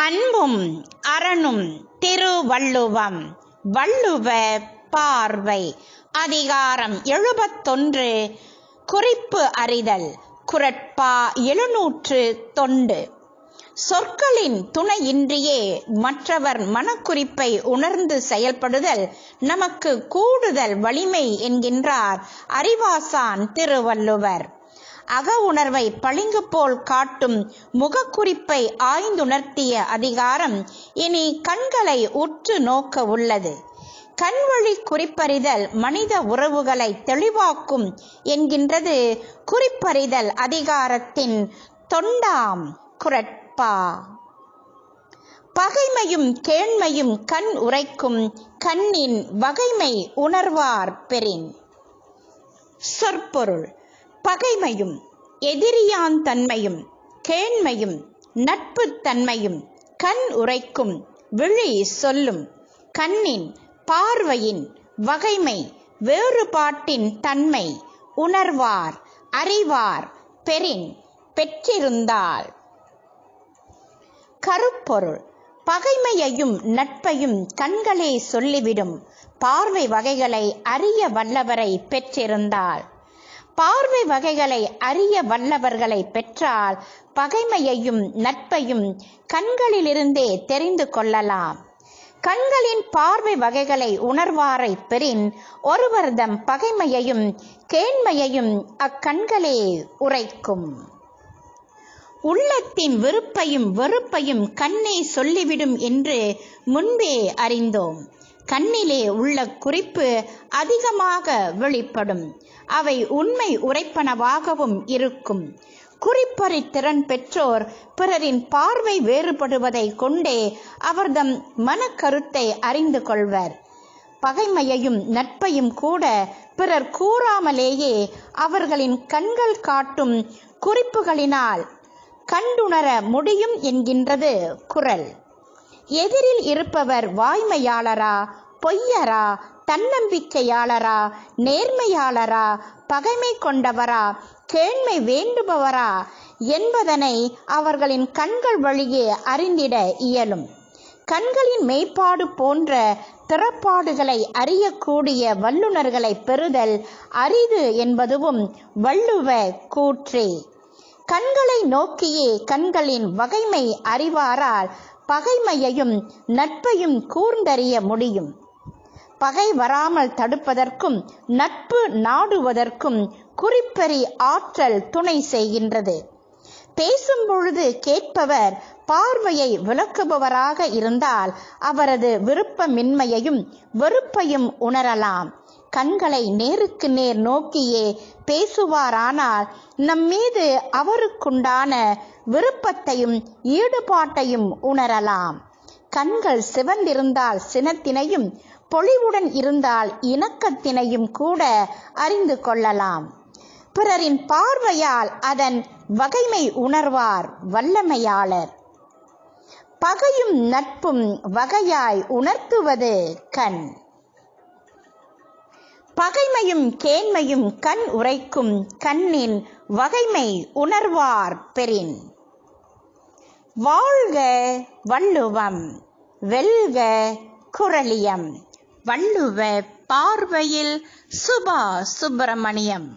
அன்பும் அரணும் திருவள்ளுவம். வள்ளுவ பார்வை. அதிகாரம் 71. குறிப்பு அறிதல். குறட்பா 700 தொண்டு. சொற்களின் துணையின்றியே மற்றவர் மனக்குறிப்பை உணர்ந்து செயல்படுதல் நமக்கு கூடுதல் வலிமை என்கின்றார் அறிவாசான் திருவள்ளுவர். அக உணர்வை பளிங்கு போல் காட்டும் முகக்குறிப்பை ஆய்ந்துணர்த்திய அதிகாரம் இனி கண்களை உற்று நோக்க உள்ளது. கண்வழி குறிப்பறிதல் மனித உறவுகளை தெளிவாக்கும் என்கின்றது குறிப்பறிதல் அதிகாரத்தின் தொண்டாம் குறட்பா. பகைமையும் கேண்மையும் கண் உரைக்கும், கண்ணின் வகைமை உணர்வார் பெறின். சொற்பொருள். பகைமையும் எதிரியான் தன்மையும் கேண்மையும் நட்பு தன்மையும் கண் உரைக்கும் விழி சொல்லும், கண்ணின் பார்வையின் வகைமை வேறுபாட்டின் தன்மை உணர்வார் அறிவார் பெறின் பெற்றிருந்தால். கருப்பொருள். பகைமையையும் நட்பையும் கண்களே சொல்லிவிடும் பார்வை வகைகளை அறிய வல்லவரை பெற்றிருந்தால். பார்வை வகைகளை அறிய வல்லவர்களை பெற்றால் பகைமையையும் நட்பையும் கண்களிலிருந்தே தெரிந்து கொள்ளலாம். கண்களின் பார்வை வகைகளை உணர்வாரை பெறின் ஒருவர்தம் பகைமையையும் கேண்மையையும் அக்கண்களே உரைக்கும். உள்ளத்தின் விருப்பையும் வெறுப்பையும் கண்ணே சொல்லிவிடும் என்று முன்பே அறிந்தோம். கண்ணிலே உள்ள குறிப்பு அதிகமாக வெளிப்படும். அவை உண்மை உரைப்பனவாகவும் இருக்கும். குறிப்பறித்திறன் பெற்றோர் பிறரின் பார்வை வேறுபடுவதை கொண்டே அவர்தம் மனக்கருத்தை அறிந்து கொள்வர். பகைமையையும் நட்பையும் கூட பிறர் கூறாமலேயே அவர்களின் கண்கள் காட்டும் குறிப்புகளினால் கண்டுணர முடியும் என்கின்றது குறள். எதிரில் இருப்பவர் வாய்மையாளரா, பொய்யரா, தன்னம்பிக்கையாளரா, நேர்மையாளரா, பகைமை கொண்டவரா, கேண்மை வேண்டுபவரா என்பதனை அவர்களின் கண்கள் வழியே அறிந்திட இயலும். கண்களின் மெய்ப்பாடு போன்ற திறப்பாடுகளை அறியக்கூடிய வல்லுநர்களை பெறுதல் அரிது என்பதுவும் வள்ளுவ கூற்றே. கண்களை நோக்கியே கண்களின் வகைமை அறிவாரால் பகைமையையும் நட்பையும் கூர்ந்தறிய முடியும். பகை வராமல் தடுப்பதற்கும் நட்பு நாடுவதற்கும் குறிப்பறி ஆற்றல் துணை செய்கின்றது. பேசும் பொழுது கேட்பவர் பார்வையை விளக்குபவராக இருந்தால் அவரது விருப்பமின்மையையும் வெறுப்பையும் உணரலாம். கண்களை நேருக்கு நேர் நோக்கியே பேசுவாரானால் நம்மீது அவருக்குண்டான விருப்பத்தையும் ஈடுபாட்டையும் உணரலாம். கண்கள் சிவந்திருந்தால் சினத்தினையும் பொலிவுடன் இருந்தால் இணக்கத்தினையும் கூட அறிந்து கொள்ளலாம். பிறரின் பார்வையால் அதன் வகைமை உணர்வார் வல்லமையாளர். பகையும் நட்பும் வகையாய் உணர்த்துவது கண். பகைமையும் கேண்மையும் கண் உரைக்கும், கண்ணின் வகைமை உணர்வார் பெறின். வாழ்க வள்ளுவம், வெல்க குறளியம். வள்ளுவ பார்வையில் சுபா சுப்பிரமணியம்.